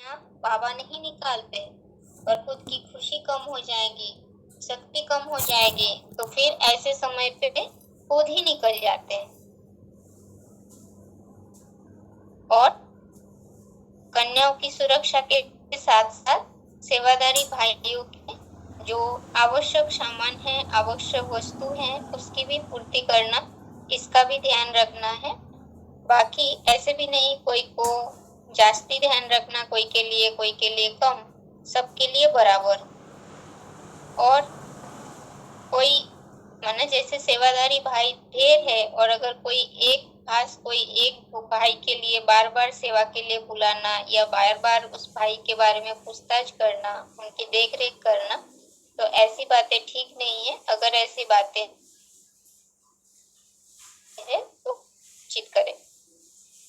आप बाबा नहीं निकालते और खुद की खुशी कम हो जाएगी, शक्ति कम हो जाएगी, तो फिर ऐसे समय पे खुद ही निकल जाते हैं। और कन्याओं की सुरक्षा के साथ साथ सेवादारी भाइयों के जो आवश्यक सामान है, आवश्यक वस्तु है, उसकी भी पूर्ति करना, इसका भी ध्यान रखना है। बाकी ऐसे भी नहीं कोई को जास्ती ध्यान रखना, कोई के लिए कम, सबके लिए बराबर। और कोई माने जैसे सेवादारी भाई ढेर है और अगर कोई एक भाई के लिए बार बार सेवा के लिए बुलाना या बार बार उस भाई के बारे में पूछताछ करना, उनकी देख रेख करना, तो ऐसी बातें ठीक नहीं है। अगर ऐसी बातें है तो उचित करें।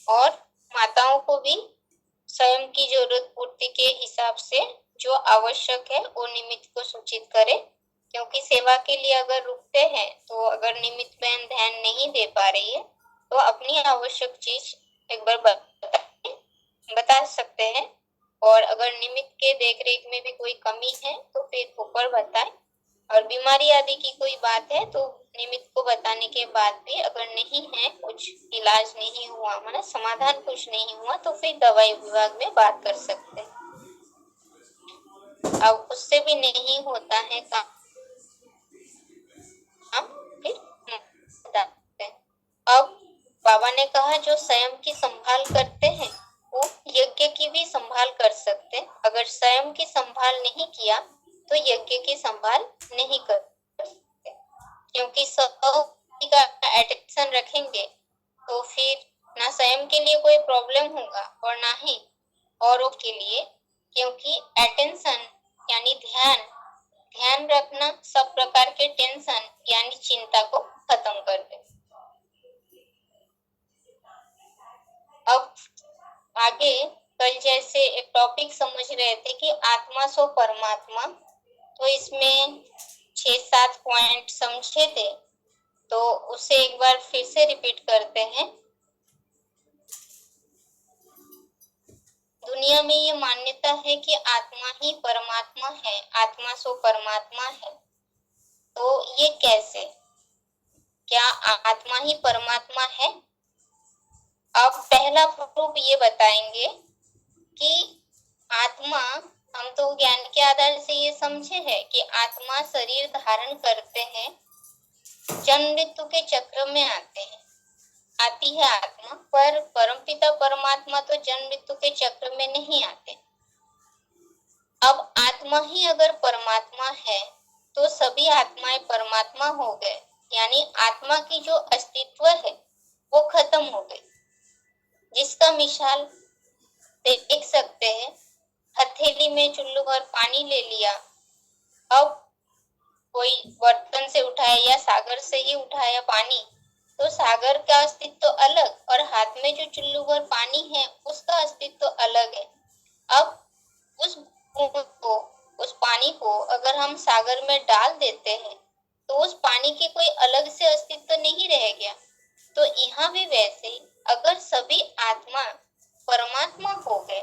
और माताओं को भी स्वयं की जरूरत पूर्ति के हिसाब से जो आवश्यक है वो निमित्त को सूचित करें, क्योंकि सेवा के लिए अगर रुकते हैं तो अगर निमित्त बहन ध्यान नहीं दे पा रही है तो अपनी आवश्यक चीज एक बार बता सकते हैं। और अगर निमित्त के देखरेख में भी कोई कमी है तो फिर ऊपर बताएं। और बीमारी आदि की कोई बात है तो निमित्त को बताने के बाद भी अगर नहीं है, कुछ इलाज नहीं हुआ, मतलब समाधान कुछ नहीं हुआ, तो फिर दवाई विभाग में बात कर सकते हैं। अब उससे भी नहीं होता है काम, फिर बताते हैं। अब बाबा ने कहा जो स्वयं की संभाल करते हैं वो यज्ञ की भी संभाल कर सकते हैं। अगर स्वयं की संभाल नहीं किया तो यज्ञ की संभाल नहीं कर सकते, क्योंकि सब का अटेंशन रखेंगे तो फिर ना स्वयं के लिए कोई प्रॉब्लम होगा और ना ही औरों के लिए, क्योंकि अटेंशन यानी ध्यान रखना सब प्रकार के टेंशन यानी चिंता को खत्म कर दे। अब आगे कल जैसे एक टॉपिक समझ रहे थे कि आत्मा सो परमात्मा, तो इसमें 6-7 पॉइंट समझे थे, तो उसे एक बार फिर से रिपीट करते हैं। दुनिया में ये मान्यता है कि आत्मा ही परमात्मा है, आत्मा सो परमात्मा है। तो ये कैसे, क्या आत्मा ही परमात्मा है? अब पहला प्रूफ ये बताएंगे कि आत्मा, हम तो ज्ञान के आधार से ये समझे हैं कि आत्मा शरीर धारण करते हैं, जन्म मृत्यु के चक्र में आती है आत्मा, पर परमपिता परमात्मा तो जन्म मृत्यु के चक्र में नहीं आते। अब आत्मा ही अगर परमात्मा है तो सभी आत्माएं परमात्मा हो गए, यानी आत्मा की जो अस्तित्व है वो खत्म हो गई। जिसका मिसाल देख सकते हैं, हथेली में चुल्लू भर पानी ले लिया, अब कोई बर्तन से उठाया या सागर से ही उठाया पानी, तो सागर का अस्तित्व तो अलग और हाथ में जो चुल्लू भर पानी है उसका अस्तित्व तो अलग है। अब उस पानी को अगर हम सागर में डाल देते हैं तो उस पानी की कोई अलग से अस्तित्व नहीं रह गया। तो यहाँ भी वैसे ही अगर सभी आत्मा परमात्मा हो गए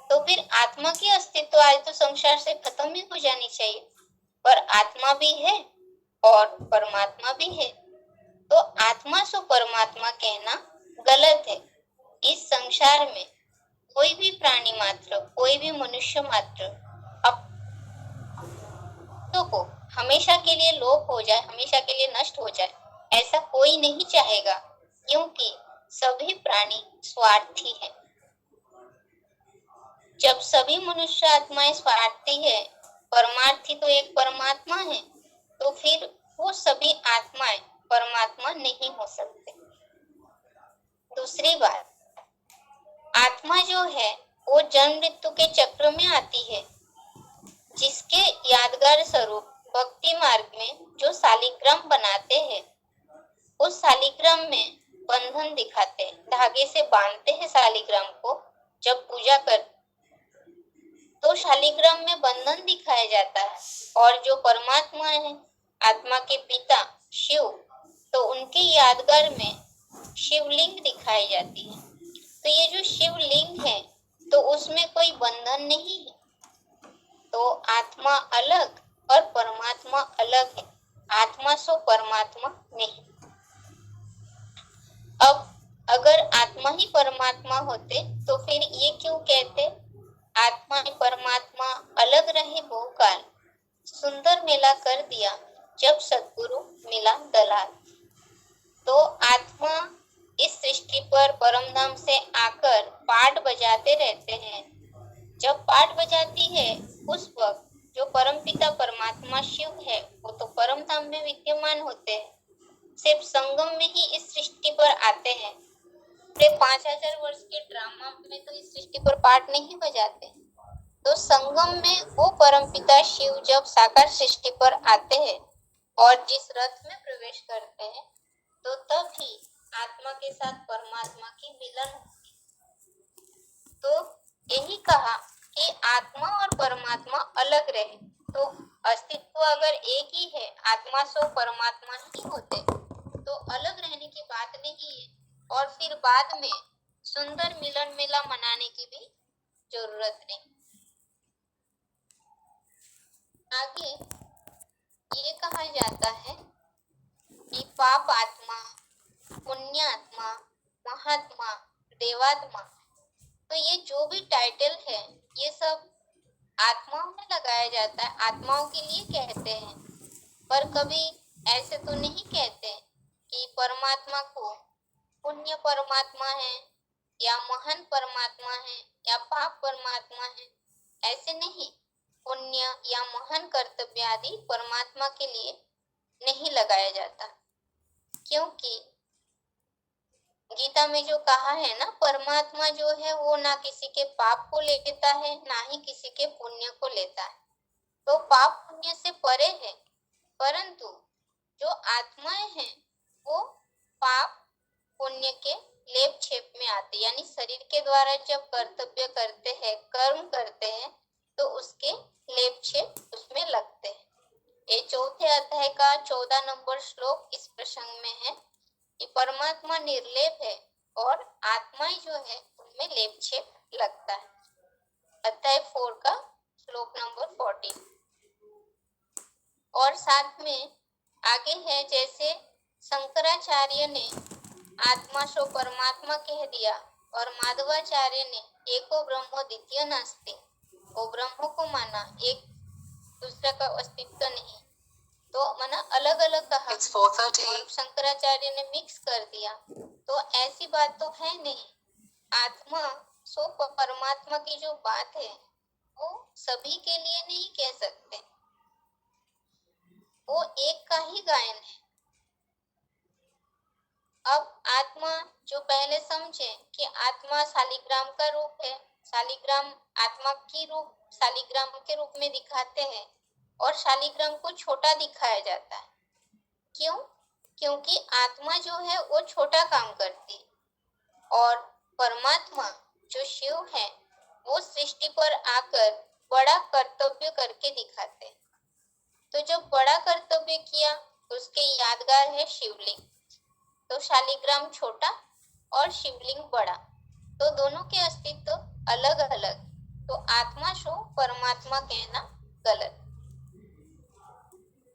तो फिर आत्मा की अस्तित्व आज तो संसार से खत्म ही हो जानी चाहिए, पर आत्मा भी है और परमात्मा भी है, तो आत्मा सो परमात्मा कहना गलत है। इस संसार में कोई भी प्राणी मात्र, कोई भी मनुष्य मात्र अपनों को हमेशा के लिए लोप हो जाए, हमेशा के लिए नष्ट हो जाए, ऐसा कोई नहीं चाहेगा, क्योंकि सभी प्राणी स्वार्थी है। जब सभी मनुष्य आत्माएं स्वार्थी है, परमार्थी तो एक परमात्मा है, तो फिर वो सभी आत्माएं परमात्मा नहीं हो सकते। दूसरी बात, आत्मा जो है वो जन्म मृत्यु के चक्र में आती है, जिसके यादगार स्वरूप भक्ति मार्ग में जो शालिग्राम बनाते हैं, उस शालिग्राम में बंधन दिखाते हैं, धागे से बांधते हैं शालिग्राम को। जब पूजा कर तो शालिग्राम में बंधन दिखाया जाता है, और जो परमात्मा है, आत्मा के पिता शिव, तो उनके यादगार में शिवलिंग दिखाई जाती है। तो ये जो शिवलिंग है तो उसमें कोई बंधन बंधन नहीं है। तो आत्मा अलग और परमात्मा अलग है। आत्मा सो परमात्मा नहीं। अब अगर आत्मा ही परमात्मा होते तो फिर ये क्यों कहते आत्मा और परमात्मा अलग रहे बहुकाल। सुंदर मेला कर दिया जब सद्गुरु मिला दलाल। तो आत्मा इस सृष्टि पर परमधाम से आकर पाठ बजाते रहते हैं। जब पाठ बजाती है उस वक्त जो परमपिता परमात्मा शिव है वो तो परमधाम में विद्यमान होते हैं। सिर्फ संगम में ही इस सृष्टि पर आते हैं। पूरे 5000 वर्ष के ड्रामा में तो इस सृष्टि पर पाठ नहीं बजाते। तो संगम में वो परमपिता शिव जब साकार सृष्टि पर आते हैं और जिस रथ में प्रवेश करते हैं तो तब ही आत्मा के साथ परमात्मा की मिलन होगी। तो यही कहा कि आत्मा और परमात्मा अलग रहे। तो अस्तित्व अगर एक ही है, आत्मा सो परमात्मा ही होते, तो अलग रहने की बात नहीं है। और फिर बाद में सुंदर मिलन मेला मनाने की भी जरूरत नहीं। आगे ये कहा जाता है कि पाप आत्मा, पुण्य आत्मा, महात्मा, देवात्मा, तो ये जो भी टाइटल है ये सब आत्माओं में लगाया जाता है, आत्माओं के लिए कहते हैं। पर कभी ऐसे तो नहीं कहते कि परमात्मा को पुण्य परमात्मा है या महान परमात्मा है या पाप परमात्मा है। ऐसे नहीं, पुण्य या महान कर्तव्य आदि परमात्मा के लिए नहीं लगाया जाता। क्योंकि गीता में जो कहा है ना, परमात्मा जो है वो ना किसी के पाप को लेता है ना ही किसी के पुण्य को लेता है। तो पाप पुण्य से परे है। परंतु जो आत्माएं हैं वो पाप पुण्य के लेप छेप में आते, यानी शरीर के द्वारा जब कर्तव्य करते हैं, कर्म करते हैं, तो उसके लेप छेप उसमें लगते हैं। ये चौथे अध्याय का 14 नंबर श्लोक इस प्रसंग में है कि परमात्मा निर्लेप है और आत्माएं जो है उनमें लेप छेप लगता है। अध्याय 4 का श्लोक नंबर 14। और साथ में आगे है, जैसे शंकराचार्य ने आत्मा सो परमात्मा कह दिया और माधवाचार्य ने एको ब्रह्मो द्वितीय नास्ति, वो ब्रह्म को माना, एक दूसरे का अस्तित्व नहीं। तो माना अलग अलग कहा। और शंकराचार्य ने मिक्स कर दिया। तो ऐसी बात तो है नहीं। आत्मा सो परमात्मा की जो बात है वो सभी के लिए नहीं कह सकते, वो एक का ही गायन है। अब आत्मा जो पहले समझे कि आत्मा शालिग्राम का रूप है, शालिग्राम आत्मा की रूप शालिग्राम के रूप में दिखाते हैं और शालिग्राम को छोटा दिखाया जाता है। क्यों? क्योंकि आत्मा जो है वो छोटा काम करती और परमात्मा जो शिव है वो सृष्टि पर आकर बड़ा कर्तव्य करके दिखाते। तो जो बड़ा कर्तव्य किया उसके यादगार है शिवलिंग। तो शालिग्राम छोटा और शिवलिंग बड़ा, तो दोनों के अस्तित्व अलग अलग। तो आत्मा सो परमात्मा कहना गलत।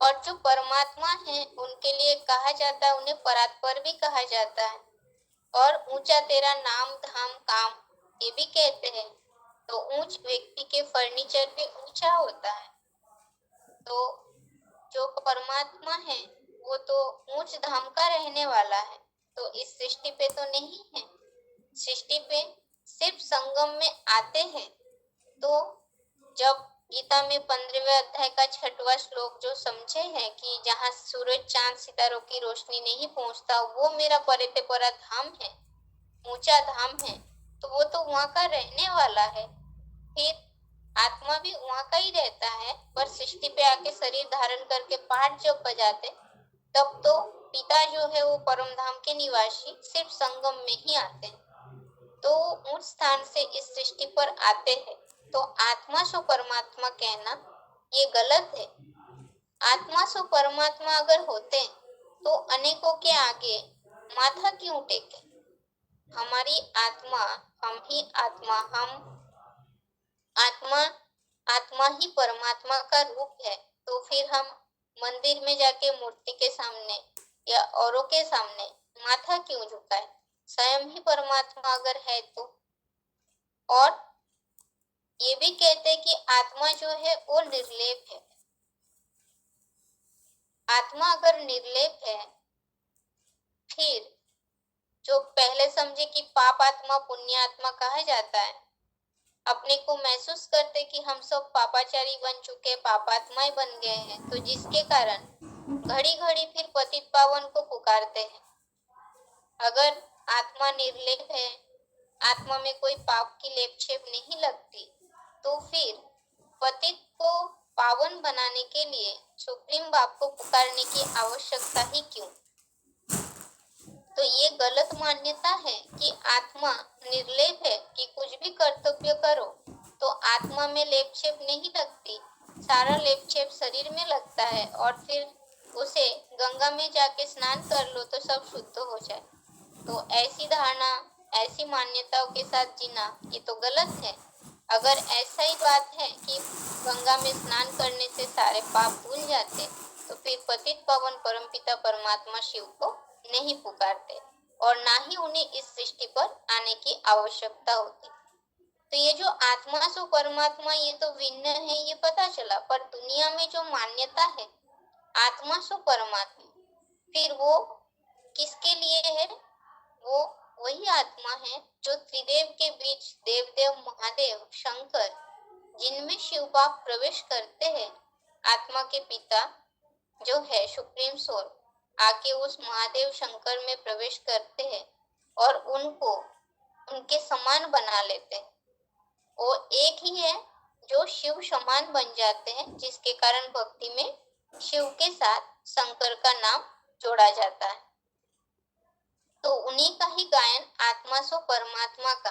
और जो परमात्मा है उनके लिए कहा जाता है, उन्हें परात्पर भी कहा जाता है। और ऊंचा तेरा नाम धाम काम ये भी कहते हैं। तो ऊंच व्यक्ति के फर्नीचर भी ऊंचा होता है। तो जो परमात्मा है वो तो ऊंच धाम का रहने वाला है, तो इस सृष्टि पे तो नहीं है। सृष्टि पे सिर्फ संगम में आते हैं। तो जब गीता में 15वें अध्याय का 6वां श्लोक जो समझे हैं कि जहाँ सूरज चांद सितारों की रोशनी नहीं पहुँचता वो मेरा परे परा धाम है, ऊंचा धाम है, तो वो तो वहाँ का रहने वाला है। फिर आत्मा भी वहाँ का ही रहता है, पर सृष्टि पे आके शरीर धारण करके पाठ जब बजाते तब तो पिता जो है वो परम धाम के निवासी सिर्फ संगम में ही आते हैं। तो उस स्थान से इस सृष्टि पर आते हैं। तो आत्मा सो परमात्मा कहना ये गलत है। आत्मा सो परमात्मा अगर होते तो अनेकों के आगे माथा क्यों टेके। हमारी आत्मा, हम ही आत्मा, हम आत्मा आत्मा ही परमात्मा का रूप है, तो फिर हम मंदिर में जाके मूर्ति के सामने या औरों के सामने माथा क्यों झुकाए? स्वयं ही परमात्मा अगर है तो। और ये भी कहते हैं कि आत्मा जो है वो निर्लेप है। आत्मा अगर निर्लेप है, फिर जो पहले समझे कि पाप आत्मा पुण्य आत्मा कहा जाता है, अपने को महसूस करते कि हम सब पापाचारी बन चुके, पापात्माएं बन गए हैं, तो जिसके कारण घड़ी घड़ी फिर पतित पावन को पुकारते हैं। अगर आत्मा निर्लेप है, आत्मा में कोई पाप की लेप छेप नहीं लगती, तो फिर पतित को पावन बनाने के लिए सुप्रीम बाप को पुकारने की आवश्यकता ही क्यों? तो ये गलत मान्यता है कि आत्मा निर्लेप है, कि कुछ भी कर्तव्य करो तो आत्मा में लेप छेप नहीं लगती, सारा लेप छेप शरीर में लगता है और फिर उसे गंगा में जाके स्नान कर लो तो सब शुद्ध हो जाए। तो ऐसी धारणा, ऐसी मान्यताओं के साथ जीना ये तो गलत है। अगर ऐसा ही बात है कि गंगा में स्नान करने से सारे पाप धुल जाते, तो फिर पतित पावन परमपिता परमात्मा शिव को नहीं पुकारते और ना ही उन्हें इस सृष्टि पर आने की आवश्यकता होती। तो ये जो आत्मा सो परमात्मा ये तो भिन्न है, ये पता चला, पर दुनिया में जो मान्यता है आत्मा सो परमात्मा, फिर वो किसके लिए है? वो वही आत्मा है जो त्रिदेव के बीच देवदेव महादेव शंकर, जिनमें शिव बाप प्रवेश करते हैं, आत्मा के पिता जो है सुप्रीम सोल आके उस महादेव शंकर में प्रवेश करते हैं और उनको उनके समान बना लेते हैं। वो एक ही है जो शिव समान बन जाते हैं, जिसके कारण भक्ति में शिव के साथ शंकर का नाम जोड़ा जाता है। तो उन्हीं का ही गायन आत्मा सो परमात्मा का,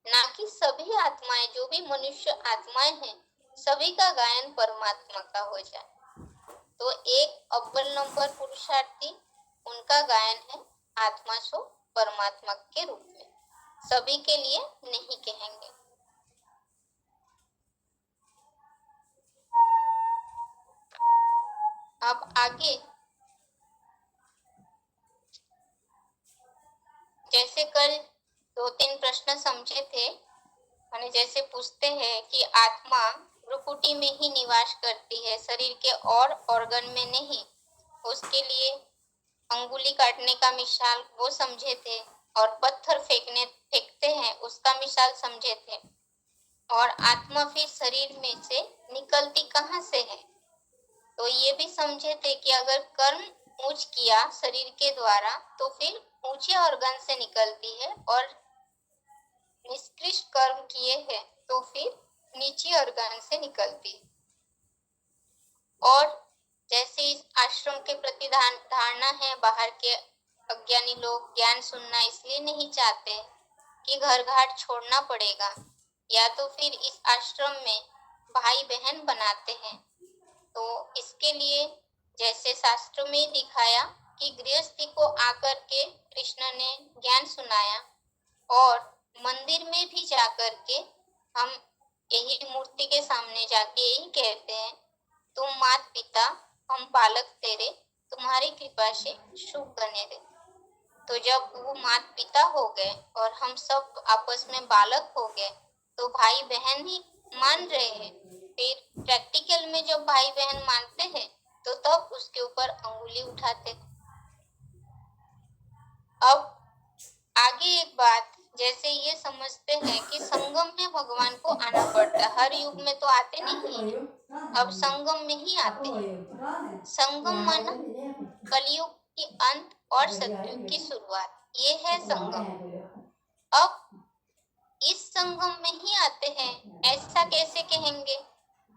ना कि सभी आत्माएं, जो भी मनुष्य आत्माएं हैं सभी का गायन परमात्मा का हो जाए। तो एक अव्वल नंबर पुरुषार्थी, उनका गायन है आत्मा सो परमात्मा के रूप में, सभी के लिए नहीं कहेंगे। अब आगे जैसे कल 2-3 प्रश्न समझे थे, मैंने जैसे पूछते हैं कि आत्मा भ्रुकुटी में ही निवास करती है, शरीर के और ऑर्गन में नहीं, उसके लिए अंगुली काटने का मिसाल वो समझे थे, और पत्थर फेंकते हैं उसका मिसाल समझे थे, और आत्मा फिर शरीर में से निकलती कहाँ से है, तो ये भी समझे थे कि अगर कर्म ऊंच किया शरीर के द्वारा तो फिर ऊंचे ऑर्गन से निकलती है, और निष्कृष्ट कर्म किए हैं तो फिर नीचे ऑर्गन से निकलती है। और जैसे इस आश्रम के प्रति धारणा है, बाहर के अज्ञानी लोग ज्ञान सुनना इसलिए नहीं चाहते कि घर घाट छोड़ना पड़ेगा, या तो फिर इस आश्रम में भाई बहन बनाते हैं। तो इसके लिए जैसे शास्त्र में दिखाया कि गृहस्थी को आकर के कृष्ण ने ज्ञान सुनाया, और मंदिर में भी जाकर के हम यही मूर्ति के सामने जाके यही कहते हैं, तुम माता पिता हम बालक तेरे, तुम्हारी कृपा से शुभ बने रहे। तो जब वो माता पिता हो गए और हम सब आपस में बालक हो गए, तो भाई बहन ही मान रहे हैं। फिर प्रैक्टिकल में जब भाई बहन मानते हैं तो तब उसके ऊपर अंगुली उठाते। अब आगे एक बात, जैसे ये समझते हैं कि संगम में भगवान को आना पड़ता है, हर युग में तो आते नहीं है, अब संगम में ही आते हैं। संगम माना कलयुग की अंत और सतयुग की शुरुआत, ये है संगम। अब इस संगम में ही आते हैं, ऐसा कैसे कहेंगे?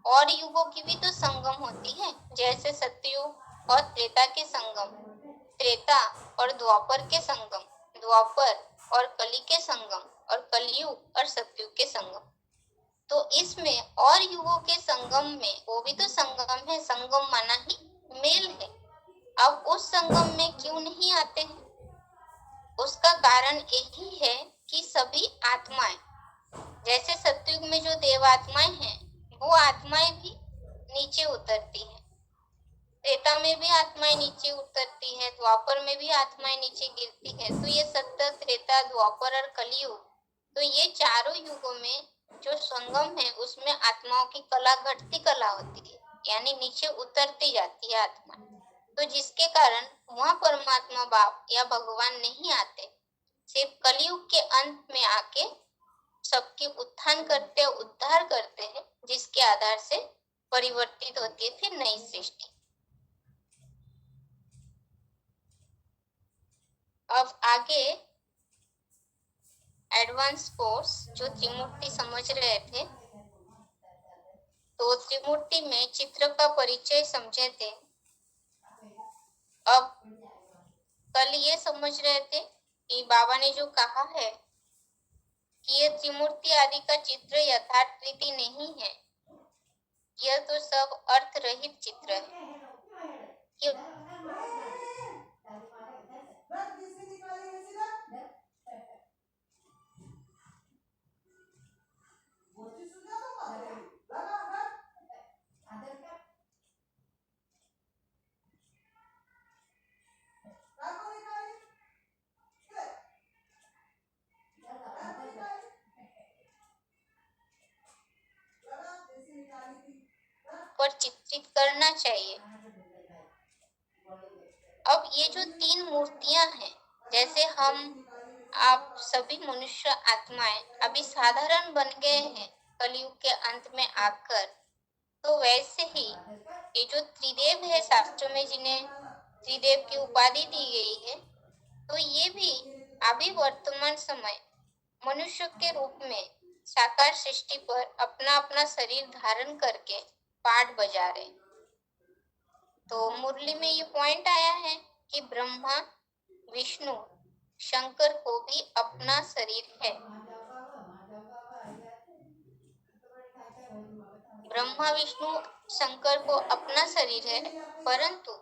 और युगों की भी तो संगम होती है, जैसे सतयुग और त्रेता के संगम, त्रेता और द्वापर के संगम, द्वापर और कली के संगम, और कलयुग और सतयुग के संगम। तो इसमें और युगों के संगम में वो भी तो संगम है, संगम माना ही मेल है। अब उस संगम में क्यों नहीं आते हैं? उसका कारण यही है कि सभी आत्माएं, जैसे सतयुग सतयुग में जो देवात्माएं हैं वो आत्माएं भी नीचे उतरती हैं। त्रेता में भी आत्माएं नीचे उतरती है, द्वापर में भी आत्माएं नीचे गिरती है। तो ये सत्य, त्रेता, द्वापर और कलयुग, तो ये चारों युगों में जो संगम है उसमें आत्माओं की कला घटती कला होती है, यानी नीचे उतरती जाती है आत्मा। तो जिसके कारण वहां परमात्मा बाप या भगवान नहीं आते, सिर्फ कलयुग के अंत में आके सबके उत्थान करते, उद्धार करते हैं, जिसके आधार से परिवर्तित होती है फिर नई सृष्टि। अब आगे एडवांस कोर्स जो त्रिमूर्ति समझ रहे थे, तो त्रिमूर्ति में चित्र का परिचय समझे थे। अब कल ये समझ रहे थे कि बाबा ने जो कहा है कि ये त्रिमूर्ति आदि का चित्र यथार्थ रीति नहीं है, यह तो सब अर्थ रहित चित्र है। पर चित्रित करना चाहिए। अब ये जो तीन मूर्तियां हैं, जैसे हम आप सभी मनुष्य आत्माएं अभी साधारण बन गए हैं कलयुग के अंत में आकर, तो वैसे ही ये जो त्रिदेव है शास्त्रों में, जिन्हें त्रिदेव की उपाधि दी गई है, तो ये भी अभी वर्तमान समय मनुष्य के रूप में साकार सृष्टि पर अपना अपना शरीर धारण करके पाठ बजा रहे। तो मुरली में ये पॉइंट आया है कि ब्रह्मा, विष्णु, शंकर को भी अपना शरीर है। ब्रह्मा, विष्णु, शंकर को अपना शरीर है, परंतु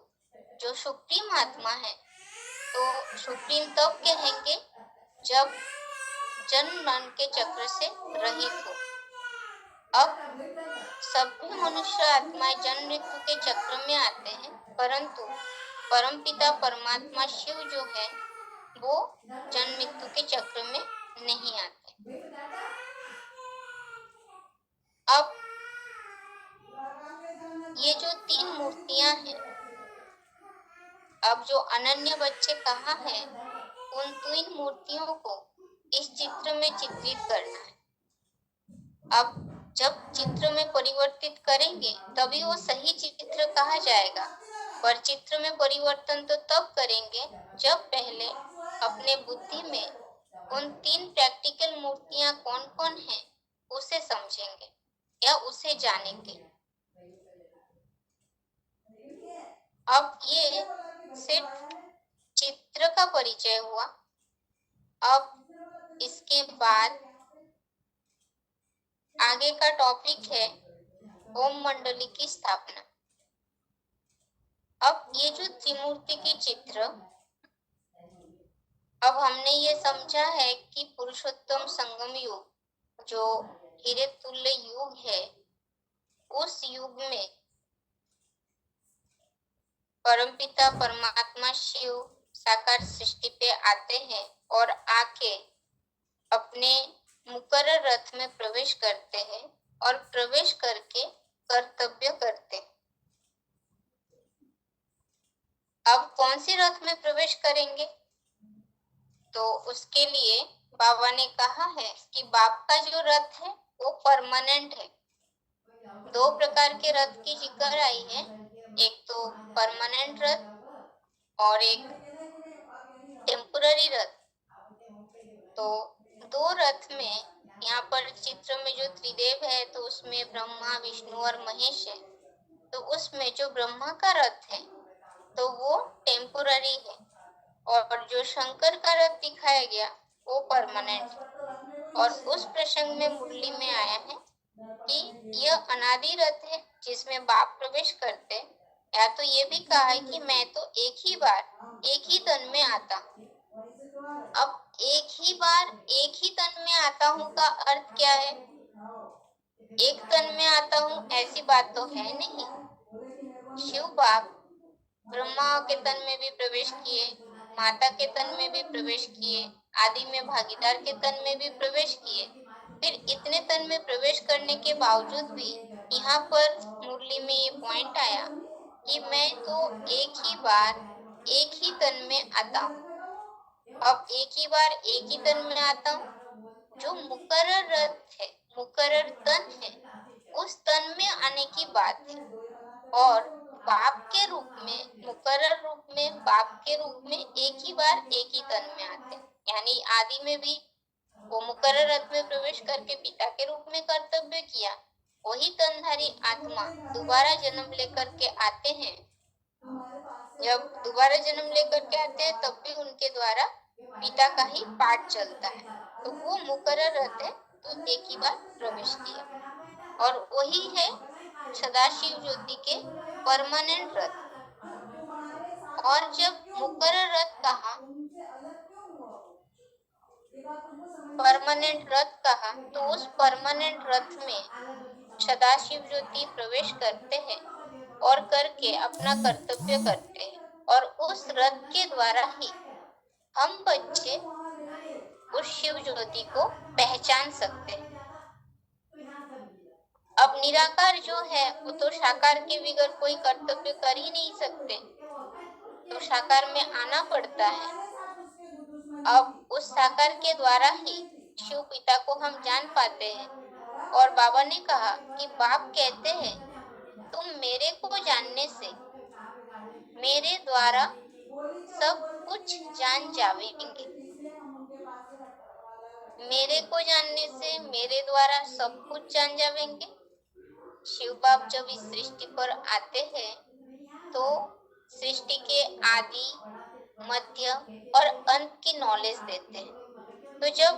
जो सुप्रीम आत्मा है, तो सुप्रीम तब कहेंगे जब जन्म मरण के चक्र से रहित हो। अब सभी मनुष्य आत्माएं जन्म मृत्यु के चक्र में आते हैं, परंतु परमपिता परमात्मा शिव जो है वो जन्म मृत्यु के चक्र में नहीं आते। अब ये जो तीन मूर्तियां हैं, अब जो अनन्य बच्चे कहा है, उन तीन मूर्तियों को इस चित्र में चित्रित करना है। अब जब चित्र में परिवर्तित करेंगे तभी वो सही चित्र कहा जाएगा, पर चित्र में परिवर्तन तो तब करेंगे जब पहले अपने बुद्धि में उन तीन प्रैक्टिकल मूर्तियां कौन कौन हैं उसे समझेंगे या उसे जानेंगे। अब ये सिर्फ चित्र का परिचय हुआ। अब इसके बाद आगे का टॉपिक है ओम मंडली की स्थापना। अब ये जो त्रिमूर्ति की चित्र, अब हमने ये समझा है कि पुरुषोत्तम संगम युग जो हीरे तुल्य युग है, उस युग में परमपिता परमात्मा शिव साकार सृष्टि पे आते हैं और आके अपने मुकर्रर रथ में प्रवेश करते हैं और प्रवेश करके कर्तव्य करते हैं। अब कौन सी रथ में प्रवेश करेंगे, तो उसके लिए बाबा ने कहा है कि बाप का जो रथ है वो परमानेंट है। दो प्रकार के रथ की जिक्र आई है, एक तो परमानेंट रथ और एक टेम्पररी रथ। तो दो रथ में, यहाँ पर चित्र में जो त्रिदेव है तो उसमें ब्रह्मा, विष्णु और महेश है। तो उसमें जो ब्रह्मा का रथ है तो वो टेम्पोररी है, और जो शंकर का रथ दिखाया गया वो परमानेंट है। और उस प्रसंग में मुरली में आया है कि यह अनादि रथ है जिसमें बाप प्रवेश करते, या तो ये भी कहा है कि मैं तो एक ही बार एक ही तन में आता हूँ। अब एक ही बार एक ही तन में आता हूँ का अर्थ क्या है, एक तन में आता हूँ ऐसी बात तो है नहीं। शिव बाप ब्रह्मा के तन में भी प्रवेश किए, माता के तन में भी प्रवेश किए, आदि में भागीदार के तन में भी प्रवेश किए। फिर इतने तन में प्रवेश करने के बावजूद भी यहाँ पर मुरली में ये पॉइंट आया कि मैं तो एक ही बार एक ही तन में आता हूँ। अब एक ही बार एक ही तन में आता हूँ। जो मुकर्रर रथ है, मुकर्रर तन है, उस तन में आने की बात है। और बाप के रूप में, मुकर्रर रूप में, बाप के रूप में एक ही बार एक ही तन में आते हैं। यानी आदि में भी वो मुकर्रर रथ में प्रवेश करके पिता के रूप में कर्तव्य किया। वही तनधारी आत्मा दोबारा जन्म लेकर के आते हैं। जब दोबारा जन्म लेकर के आते हैं तब भी उनके द्वारा पिता का ही पाठ चलता है। तो वो मुकर्रर रहते हैं, तो एक ही बार प्रवेश किया। और वही है सदाशिव ज्योति के परमानेंट रथ। और जब मुकर्रर रथ कहा, परमानेंट रथ कहा, तो उस परमानेंट रथ में सदाशिव ज्योति प्रवेश करते हैं और करके अपना कर्तव्य करते हैं। और उस रथ के द्वारा ही हम बच्चे उस शिव ज्योति को पहचान सकते हैं। अब निराकार जो है वो तो साकार के बगैर कोई कर्तव्य कर ही नहीं सकते, तो साकार में आना पड़ता है। अब उस साकार के द्वारा ही शिव पिता को हम जान पाते हैं। और बाबा ने कहा कि बाप कहते हैं तुम मेरे को जानने से मेरे द्वारा सब कुछ जान जावेंगे। मेरे को जानने से मेरे द्वारा सब कुछ जान जावेंगे। शिव बाप जब इस सृष्टि पर आते हैं तो सृष्टि के आदि, मध्य और अंत की नॉलेज देते हैं। तो जब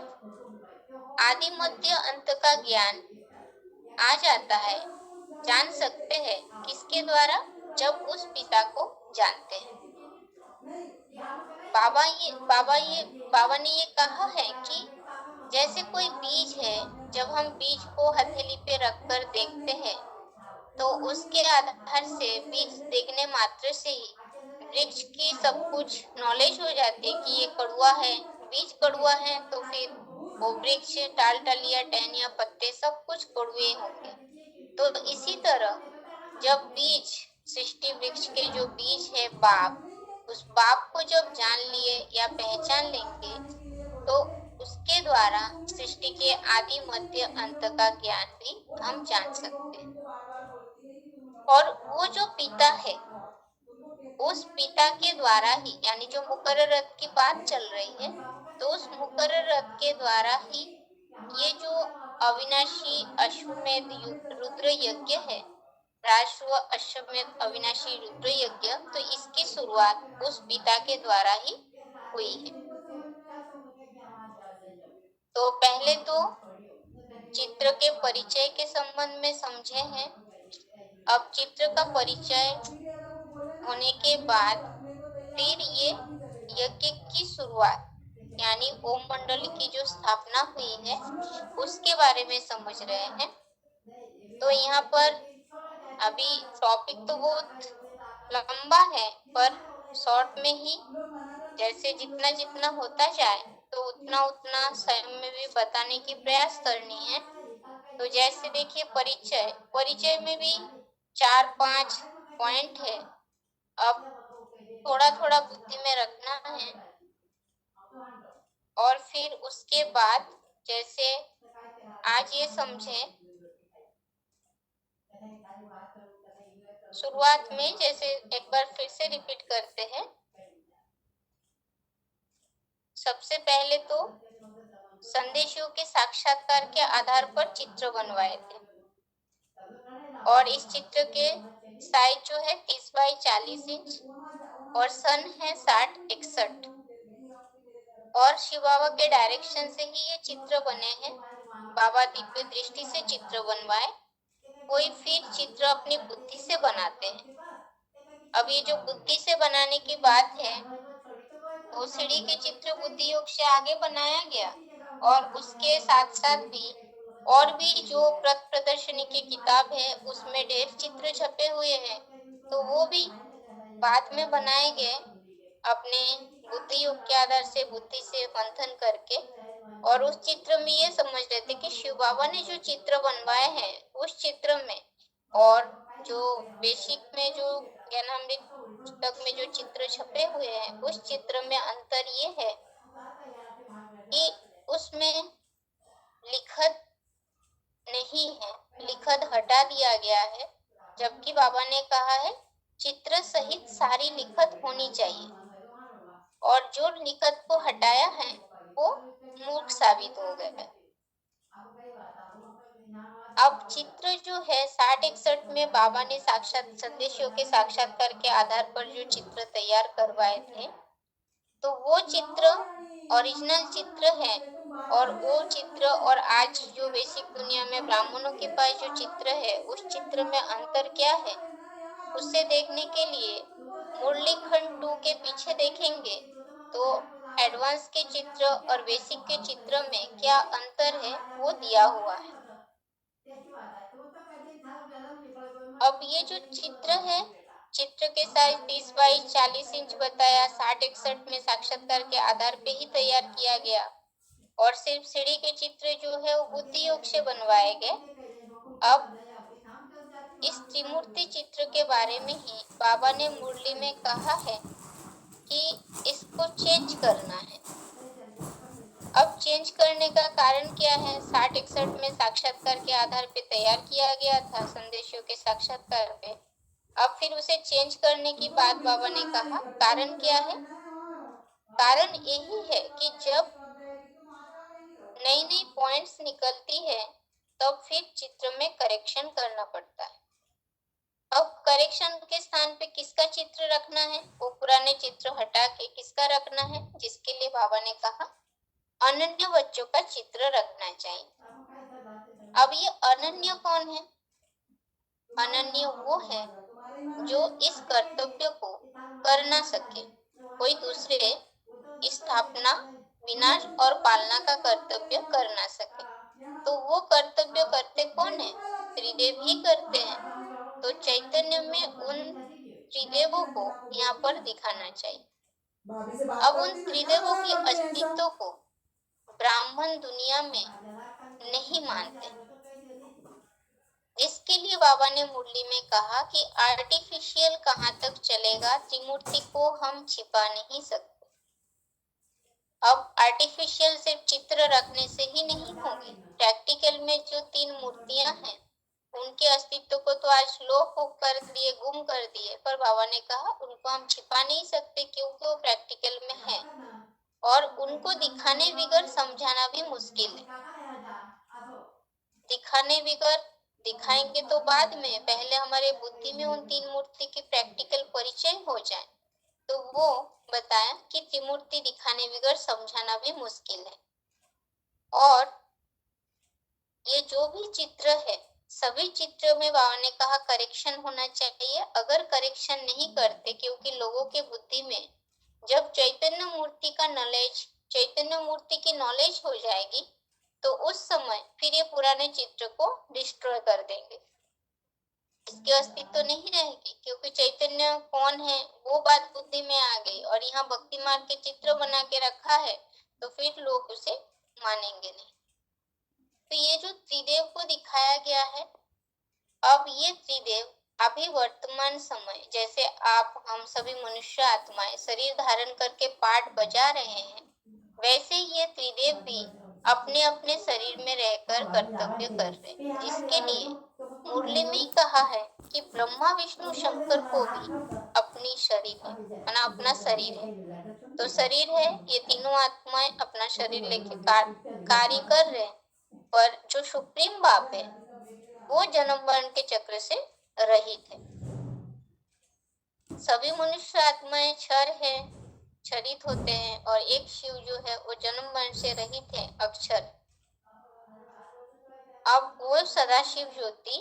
आदि, मध्य, अंत का ज्ञान आ जाता है, जान सकते हैं किसके द्वारा? जब उस पिता को जानते हैं। बाबा ने ये कहा है कि जैसे कोई बीज है, जब हम बीज को हथेली पे रखकर देखते हैं तो उसके आधार से, बीज देखने मात्र से ही वृक्ष की सब कुछ नॉलेज हो जाती है कि ये कड़वा है, बीज कड़वा है, तो फिर वो वृक्ष, डाल, टलिया, टहनियाँ, पत्ते सब कुछ कड़वे होंगे। तो इसी तरह जब बीज, सृष्टि वृक्ष के जो बीज है बाप, उस बाप को जब जान लिए या पहचान लेंगे तो उसके द्वारा सृष्टि के आदि, मध्य, अंत का ज्ञान भी हम जान सकते हैं। और वो जो पिता है, उस पिता के द्वारा ही, यानी जो मुकर्रर रथ की बात चल रही है, तो उस मुकर्रर रथ के द्वारा ही ये जो अविनाशी अश्वमेध रुद्र यज्ञ है, राष्ट्र अश्वमेध अविनाशी रुद्र यज्ञ, तो इसकी शुरुआत उस पिता के द्वारा ही हुई है। तो पहले तो चित्र के परिचय के संबंध में समझे हैं। अब चित्र का परिचय होने के बाद फिर ये यज्ञ की शुरुआत, यानी ओम मंडल की जो स्थापना हुई है उसके बारे में समझ रहे हैं। तो यहाँ पर अभी टॉपिक तो बहुत लंबा है, पर शॉर्ट में ही जैसे जितना जितना होता जाए तो उतना उतना स्वयं में भी बताने की प्रयास करनी है। तो जैसे देखिए परिचय में भी 4-5 पॉइंट है। अब थोड़ा थोड़ा बुद्धि में रखना है। और फिर उसके बाद जैसे आज ये समझे, शुरुआत में जैसे एक बार फिर से रिपीट करते हैं। सबसे पहले तो संदेशों के साक्षात्कार के आधार पर चित्र बनवाए थे। और इस चित्र के साइज जो है 30x40 इंच और सन है 60-61। और शिव बाबा के डायरेक्शन से ही ये चित्र बने हैं। बाबा दिव्य दृष्टि से चित्र बनवाए, कोई फिर चित्र अपनी बुद्धि से बनाते हैं। अब ये जो बुद्धि से बनाने की बात है, भोसड़ी के चित्र बुद्धि योग से आगे बनाया गया। और उसके साथ साथ भी और भी जो प्रदर्शनी की किताब है उसमें ढेर चित्र छपे हुए हैं, तो वो भी बाद में बनाए गए अपने बुद्धि योग के आधार से, बुद्धि से मंथन करके। और उस चित्र में ये समझ रहे थे कि शिव बाबा ने जो चित्र बनवाए हैं उस चित्र में और जो बेसिक में जो ज्ञानामृत पुस्तक में जो चित्र छपे हुए हैं उस चित्र में अंतर ये है कि उसमें लिखत नहीं है, लिखत हटा दिया गया है, जबकि बाबा ने कहा है चित्र सहित सारी लिखत होनी चाहिए, और जो लिखत को हटाया है वो मूर्ख साबित हो गया। अब चित्र जो है 60-61 में बाबा ने साक्षात संदेशों के साक्षात्कार के आधार पर जो चित्र तैयार करवाए थे, तो वो चित्र ओरिजिनल चित्र है। और वो चित्र और आज जो वैश्विक दुनिया में ब्राह्मणों के पास जो चित्र है उस चित्र में अंतर क्या है, उसे देखने के लिए मुरली खंड 2 के पीछे देखेंगे तो एडवांस के चित्र और बेसिक के चित्र में क्या अंतर है वो दिया हुआ है। अब ये जो चित्र है, चित्र के साइज 30 बाई 40 इंच बताया, 60-61 में साक्षात्कार के आधार पे ही तैयार किया गया। और सिर्फ सीढ़ी के चित्र जो है वो बुद्धि योग से बनवाए गए। अब इस त्रिमूर्ति चित्र के बारे में ही बाबा ने मुरली में कहा है कि इसको चेंज करना है। अब चेंज करने का कारण क्या है, 60-61 में साक्षात्कार के आधार पे तैयार किया गया था संदेशों के साक्षात्कार पे। अब फिर उसे चेंज करने की बात बाबा ने कहा, कारण क्या है, कारण यही है कि जब नई नई पॉइंट्स निकलती है तब फिर चित्र में करेक्शन करना पड़ता है। अब करेक्शन के स्थान पे किसका चित्र रखना है, वो पुराने चित्र हटा के किसका रखना है, जिसके लिए बाबा ने कहा अनन्य बच्चों का चित्र रखना चाहिए। अब ये अनन्य कौन है, अनन्य वो है जो इस कर्तव्य को कर ना सके, कोई दूसरे स्थापना, विनाश और पालना का कर्तव्य कर ना सके, तो वो कर्तव्य करते कौन है, त्रिदेव ही करते हैं। तो चैतन्य में उन त्रिदेवों को यहाँ पर दिखाना चाहिए। अब उन त्रिदेवों की अस्तित्व को ब्राह्मण दुनिया में नहीं मानते, इसके लिए बाबा ने मुरली में कहा कि आर्टिफिशियल कहाँ तक चलेगा, त्रिमूर्ति को हम छिपा नहीं सकते। अब आर्टिफिशियल सिर्फ चित्र रखने से ही नहीं होगी, प्रैक्टिकल में जो 3 मूर्तियां हैं उनके अस्तित्व को तो आज लोप कर दिए, गुम कर दिए, पर बाबा ने कहा उनको हम छिपा नहीं सकते क्योंकि वो प्रैक्टिकल में है और उनको दिखाने बगैर समझाना भी मुश्किल है। दिखाने बगैर, दिखाएंगे तो बाद में, पहले हमारे बुद्धि में उन 3 मूर्ति की प्रैक्टिकल परिचय हो जाए, तो वो बताया कि त्रिमूर्ति दिखाने बगैर समझाना भी मुश्किल है। और ये जो भी चित्र है सभी चित्रों में बाबा ने कहा करेक्शन होना चाहिए। अगर करेक्शन नहीं करते, क्योंकि लोगों के बुद्धि में जब चैतन्य मूर्ति का नॉलेज, चैतन्य मूर्ति की नॉलेज हो जाएगी तो उस समय फिर ये पुराने चित्र को डिस्ट्रॉय कर देंगे, इसकी अस्तित्व नहीं रहेगी, क्योंकि चैतन्य कौन है वो बात बुद्धि में आ गई और यहाँ भक्ति मार्ग के चित्र बना के रखा है तो फिर लोग उसे मानेंगे नहीं। तो ये जो त्रिदेव को दिखाया गया है, अब ये त्रिदेव अभी वर्तमान समय, जैसे आप हम सभी मनुष्य आत्माएं शरीर धारण करके पाठ बजा रहे हैं, वैसे ये त्रिदेव भी अपने अपने शरीर में रहकर कर्तव्य कर रहे हैं, जिसके लिए मुरली में ही कहा है कि ब्रह्मा विष्णु शंकर को भी अपनी शरीर है, माना अपना शरीर है। तो शरीर है, ये तीनों आत्माएं अपना शरीर लेके कार्य कर रहे हैं, पर जो सुप्रीम बाप है वो जन्म मरण के चक्र से रहित है। सभी मनुष्य आत्माएं क्षर है, क्षरित होते हैं, और एक शिव जो है वो जन्म मरण से रहित है, अक्षर। अब वो सदाशिव ज्योति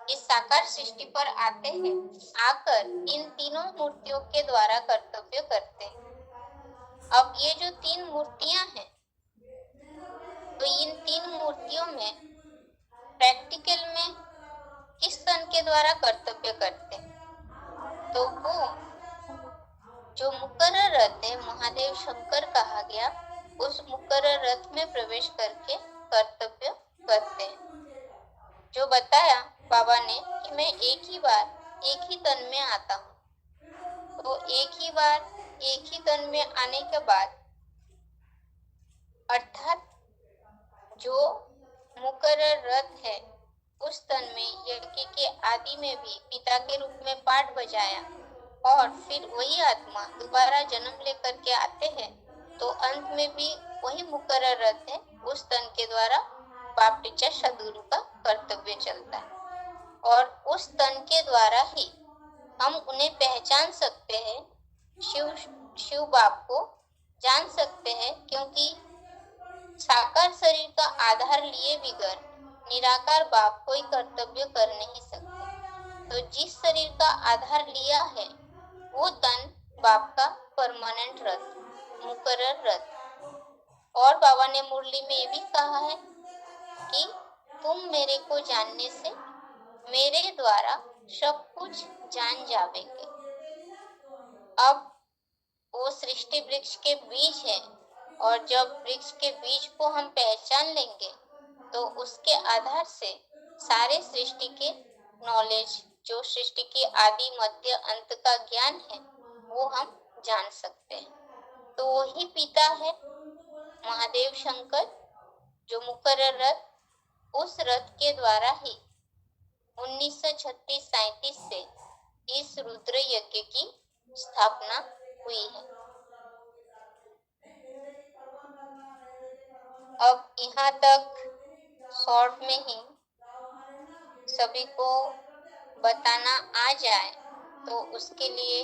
इस साकार सृष्टि पर आते हैं, आकर इन तीनों मूर्तियों के द्वारा कर्तव्य करते हैं। अब ये जो 3 मूर्तियां हैं, तो इन 3 मूर्तियों में प्रैक्टिकल में किस तन के द्वारा कर्तव्य करते, तो वो जो मुकर्रर रथ है, महादेव शंकर कहा गया, उस मुकर्रर रथ में प्रवेश करके कर्तव्य करते हैं। जो बताया बाबा ने कि मैं एक ही बार एक ही तन में आता हूँ, तो एक ही बार एक ही तन में आने के बाद अर्थात जो मुकर्रर रथ है उस तन में यज्ञ के आदि में भी पिता के रूप में पाठ बजाया और फिर वही आत्मा दोबारा जन्म लेकर के आते हैं, तो अंत में भी वही मुकर्रर रथ है, उस तन के द्वारा बाप टीचर सदगुरु का कर्तव्य चलता है। और उस तन के द्वारा ही हम उन्हें पहचान सकते हैं, शिव बाप को जान सकते हैं, क्योंकि साकार शरीर का आधार लिए बिगर निराकार बाप कोई कर्तव्य कर नहीं सकते। तो जिस शरीर का आधार लिया है वो तन बाप का परमानेंट रथ, मुकर्रर रथ। और बाबा ने मुरली में ये भी कहा है कि तुम मेरे को जानने से मेरे द्वारा सब कुछ जान जाओगे। अब वो सृष्टि वृक्ष के बीज है, और जब वृक्ष के बीज को हम पहचान लेंगे तो उसके आधार से सारे सृष्टि के नॉलेज, जो सृष्टि की आदि मध्य अंत का ज्ञान है, वो हम जान सकते हैं। तो वही पिता है महादेव शंकर, जो मुकर्रर रथ, उस रथ के द्वारा ही 1936-37 से इस रुद्र यज्ञ की स्थापना हुई है। अब यहाँ तक शॉर्ट में ही सभी को बताना आ जाए, तो उसके लिए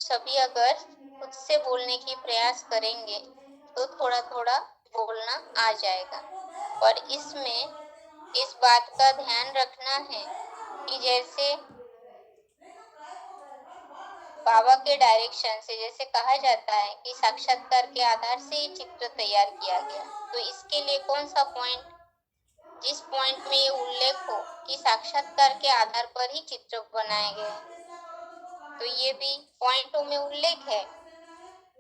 सभी अगर खुद से बोलने की प्रयास करेंगे तो थोड़ा थोड़ा बोलना आ जाएगा। और इसमें इस बात का ध्यान रखना है कि जैसे बाबा के डायरेक्शन से जैसे कहा जाता है कि साक्षात्कार के आधार से ही चित्र तैयार किया गया, तो इसके लिए कौन सा पॉइंट, जिस पॉइंट में ये उल्लेख हो कि साक्षात्कार के आधार पर ही चित्र बनाए गए, तो ये भी पॉइंटों में उल्लेख है।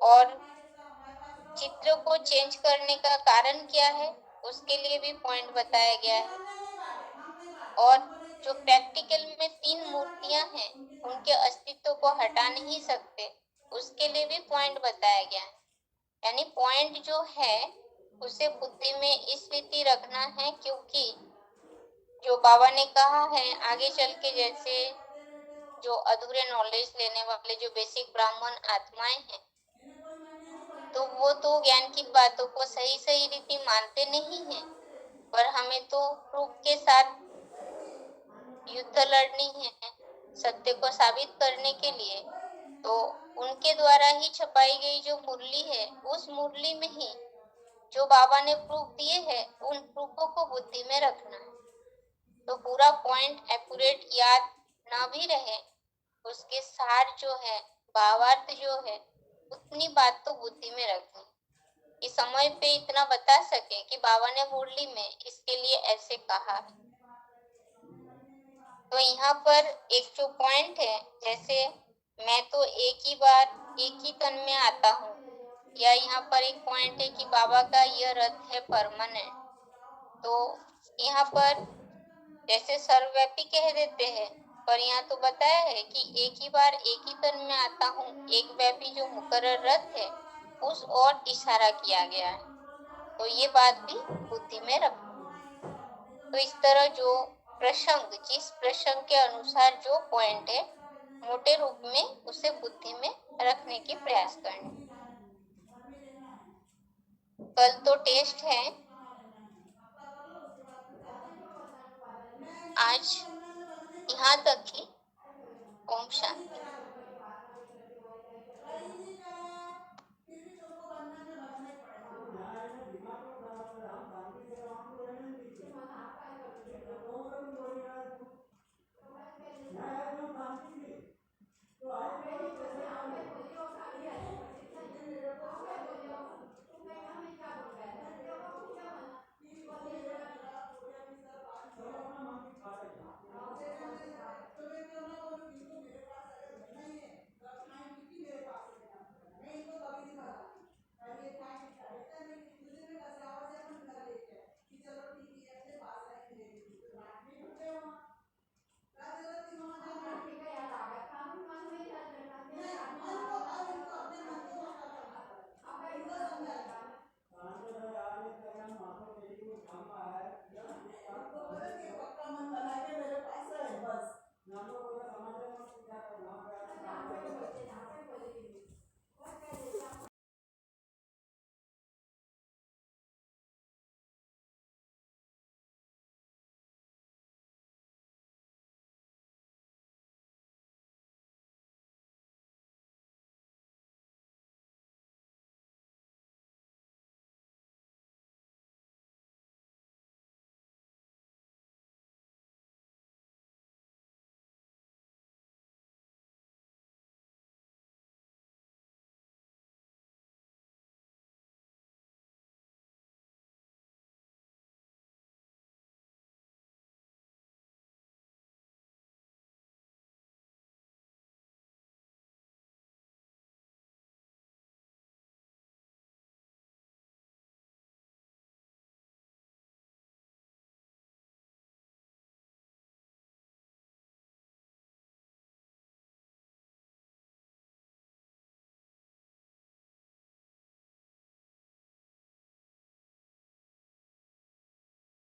और चित्र को चेंज करने का कारण क्या है, उसके लिए भी पॉइंट बताया गया है। और जो प्रैक्टिकल में 3 मूर्तियां हैं, उनके अस्तित्व को हटा नहीं सकते, उसके लिए भी पॉइंट बताया गया है। यानी पॉइंट जो है उसे बुद्धि में इस रीति रखना है, क्योंकि जो बाबा ने कहा है आगे चल के, जैसे जो अधूरे नॉलेज लेने वाले जो बेसिक ब्राह्मण आत्माएं हैं, तो वो तो ज्ञान की बातों को सही रीति मानते नहीं हैं, पर हमें तो प्रूफ के साथ युद्ध लड़नी है सत्य को साबित करने के लिए। तो उनके द्वारा ही छपाई गई जो मुरली है, उस मुरली में ही जो बाबा ने प्रूफ दिए हैं, उन प्रूफों को बुद्धि में रखना है। तो पूरा पॉइंट एक्यूरेट याद ना भी रहे, उसके सार जो है, भावार्थ जो है, उतनी बात तो बुद्धि में रखनी कि समय पे इतना बता सके कि बाबा ने मुरली में इसके लिए ऐसे कहा। तो यहाँ पर एक जो पॉइंट है, जैसे मैं तो एक ही बार एक ही तन में आता हूँ, या यहाँ पर एक पॉइंट है कि बाबा का यह रथ है परमानेंट। तो यहाँ पर जैसे सर्वव्यापी कह देते हैं, पर यहाँ तो बताया है कि एक ही बार एक ही तन में आता हूँ, एक व्यापी जो मुकर्रर रथ है उस ओर इशारा किया गया है। तो ये बात भी बुद्धि में रखो। तो इस तरह जो प्रसंग, जिस प्रसंग के अनुसार जो पॉइंट है, मोटे रूप में उसे बुद्धि में रखने की प्रयास करनी। कल तो टेस्ट है, आज यहाँ तक ही। ओम शांति।